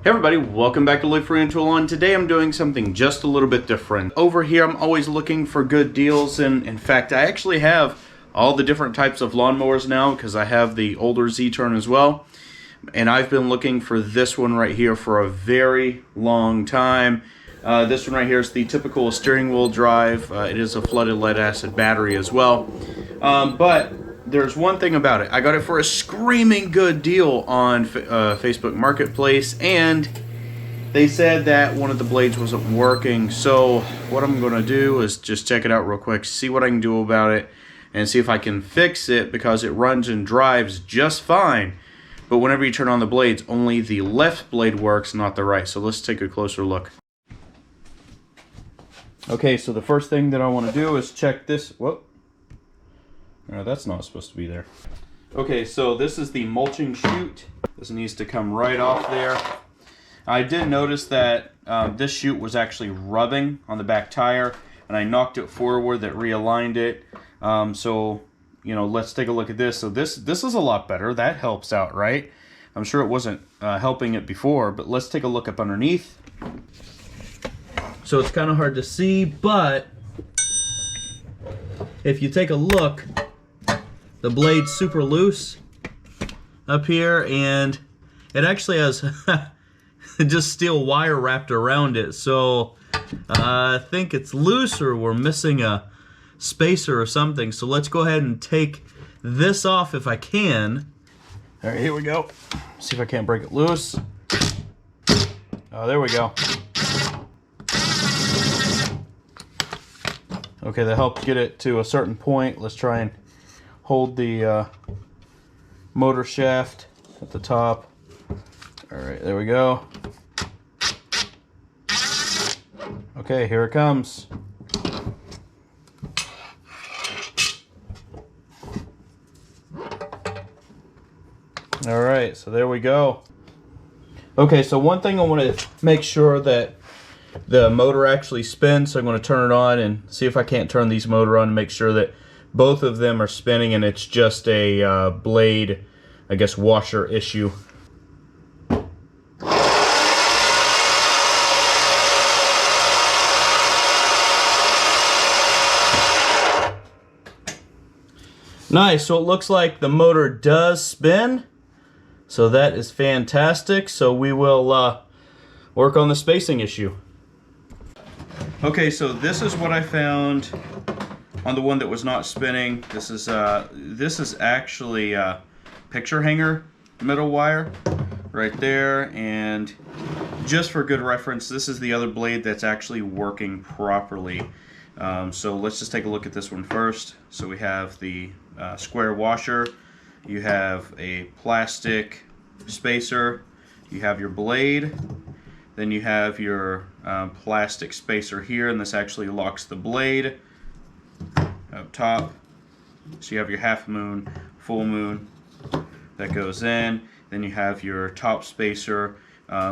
Hey everybody, welcome back to Live Free and Tool On. Today I'm doing something just a little bit different. Over here I'm always looking for good deals, and in fact I actually have all the different types of lawnmowers now because I have the older Z-Turn as well. And I've been looking for this one right here for a very long time. This one right here is the typical steering wheel drive. It is a flooded lead acid battery as well. But there's one thing about it. I got it for a screaming good deal on Facebook Marketplace, and they said that one of the blades wasn't working. So what I'm going to do is just check it out real quick, see what I can do about it, and see if I can fix it, because it runs and drives just fine. But whenever you turn on the blades, only the left blade works, not the right. So let's take a closer look. Okay, so the first thing that I want to do is check this. Whoop. No, that's not supposed to be there. Okay, so this is the mulching chute. This needs to come right off there. I did notice that this chute was actually rubbing on the back tire, and I knocked it forward. That realigned it. So, you know, let's take a look at this. So this is a lot better. That helps out, right? I'm sure it wasn't helping it before, but let's take a look up underneath. So it's kind of hard to see, but if you take a look, the blade's super loose up here, and it actually has just steel wire wrapped around it. So I think it's loose, or we're missing a spacer or something. So let's go ahead and take this off if I can. All right, here we go. See if I can't break it loose. Oh, there we go. Okay, that helped get it to a certain point. Let's try and hold the motor shaft at the top. All right, there we go. Okay, here it comes. All right, so there we go. Okay, so one thing I want to make sure that the motor actually spins, so I'm going to turn it on and see if I can't turn these motor on and make sure that both of them are spinning, and it's just a blade, I guess, washer issue. Nice, so it looks like the motor does spin, so that is fantastic. So we will work on the spacing issue. Okay, so this is what I found on the one that was not spinning. This is actually a picture hanger metal wire right there, and just for good reference, this is the other blade that's actually working properly. So let's just take a look at this one first. So we have the square washer, you have a plastic spacer, you have your blade, then you have your plastic spacer here, and this actually locks the blade up top. So you have your half moon, full moon that goes in. Then you have your top spacer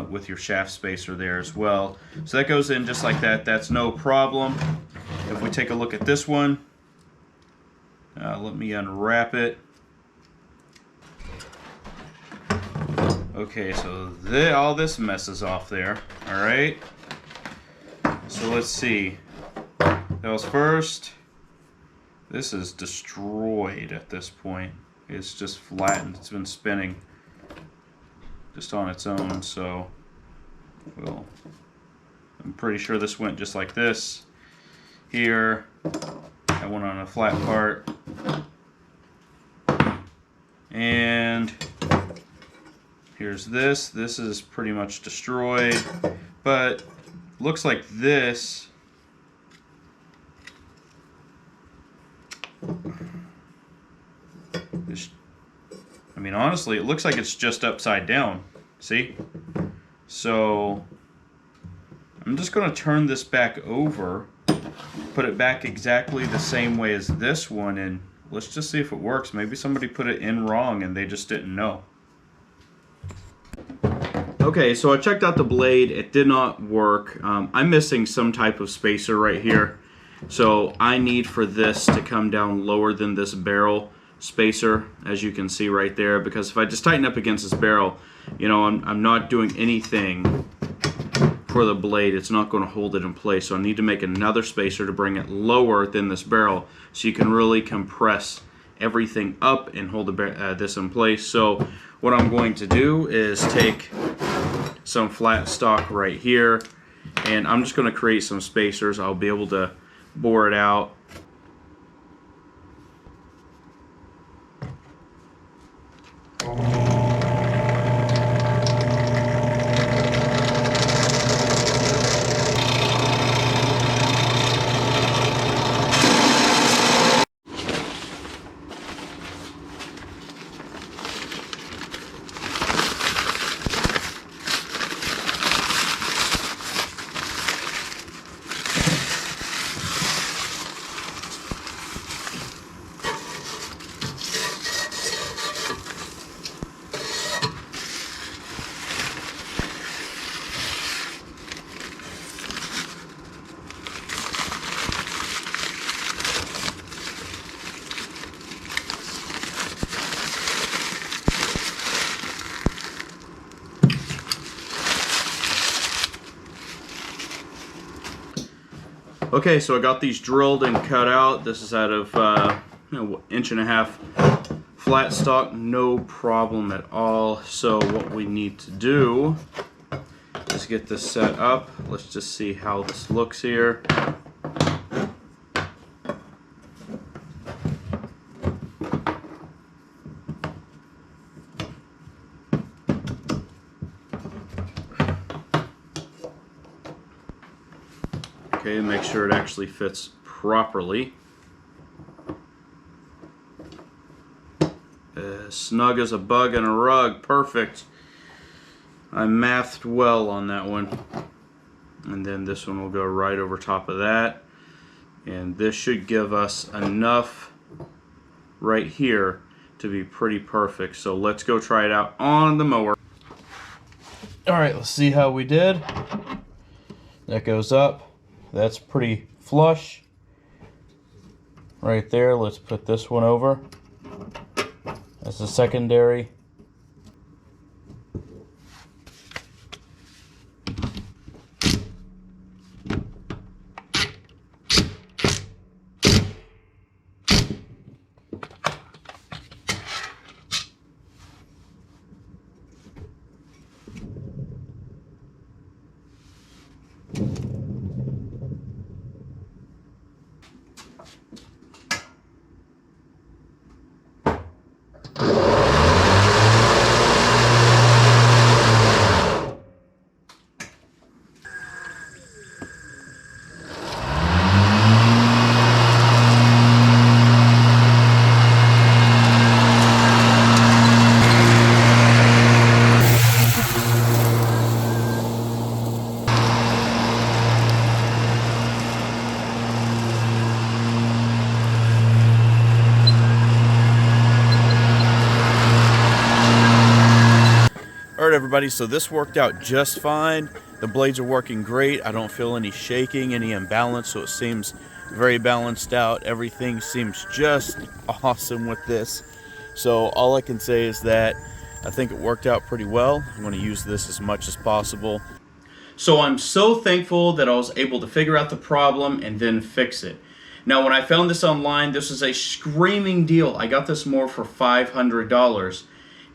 with your shaft spacer there as well. So that goes in just like that. That's no problem. If we take a look at this one, let me unwrap it. Okay, so all this messes off there. All right. So let's see. That was first. This is destroyed at this point. It's just flattened. It's been spinning just on its own. So, well, I'm pretty sure this went just like this. Here, I went on a flat part, and here's this. This is pretty much destroyed, but looks like this. I mean, honestly, it looks like it's just upside down. See? So I'm just going to turn this back over, put it back exactly the same way as this one, and let's just see if it works. Maybe somebody put it in wrong and they just didn't know. Okay, so I checked out the blade. It did not work. I'm missing some type of spacer right here. So I need for this to come down lower than this barrel spacer, as you can see right there, because if I just tighten up against this barrel, you know, I'm not doing anything for the blade. It's not going to hold it in place. So I need to make another spacer to bring it lower than this barrel so you can really compress everything up and hold this in place. So what I'm going to do is take some flat stock right here, and I'm just going to create some spacers. I'll be able to bore it out. Okay, so I got these drilled and cut out. This is out of 1.5 inch flat stock, no problem at all. So what we need to do is get this set up. Let's just see how this looks here. Okay, make sure it actually fits properly. Snug as a bug in a rug. Perfect. I mathed well on that one. And then this one will go right over top of that. And this should give us enough right here to be pretty perfect. So let's go try it out on the mower. Alright, let's see how we did. That goes up. That's pretty flush right there. Let's put this one over as a secondary. Alright everybody, so this worked out just fine. The blades are working great. I don't feel any shaking, any imbalance, so it seems very balanced out. Everything seems just awesome with this. So all I can say is that I think it worked out pretty well. I'm going to use this as much as possible. So I'm so thankful that I was able to figure out the problem and then fix it. Now when I found this online, this was a screaming deal. I got this mower for $500.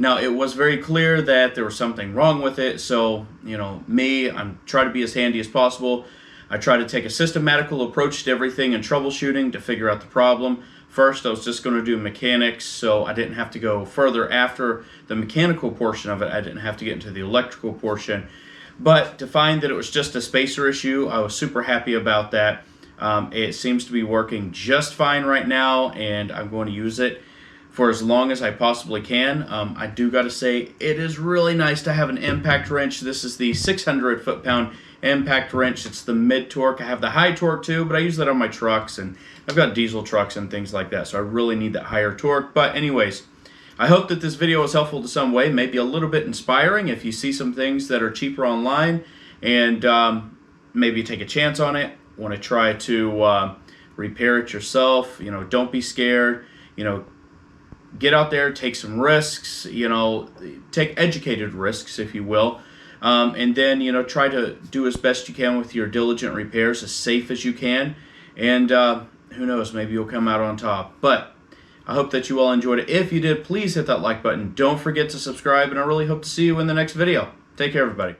Now, it was very clear that there was something wrong with it, so, you know, I'm trying to be as handy as possible. I try to take a systematical approach to everything and troubleshooting to figure out the problem. First, I was just going to do mechanics, so I didn't have to go further after the mechanical portion of it. I didn't have to get into the electrical portion. But to find that it was just a spacer issue, I was super happy about that. It seems to be working just fine right now, and I'm going to use it for as long as I possibly can. I do got to say, it is really nice to have an impact wrench. This is the 600 foot-pound impact wrench. It's the mid-torque. I have the high torque too, but I use that on my trucks, and I've got diesel trucks and things like that, so I really need that higher torque. But anyways, I hope that this video was helpful to some way, maybe a little bit inspiring if you see some things that are cheaper online, and maybe take a chance on it. Want to try to repair it yourself. You know, don't be scared. You know, get out there, take some risks, you know, take educated risks, if you will, and then, you know, try to do as best you can with your diligent repairs, as safe as you can, and who knows, maybe you'll come out on top. But I hope that you all enjoyed it. If you did, please hit that like button. Don't forget to subscribe, and I really hope to see you in the next video. Take care, everybody.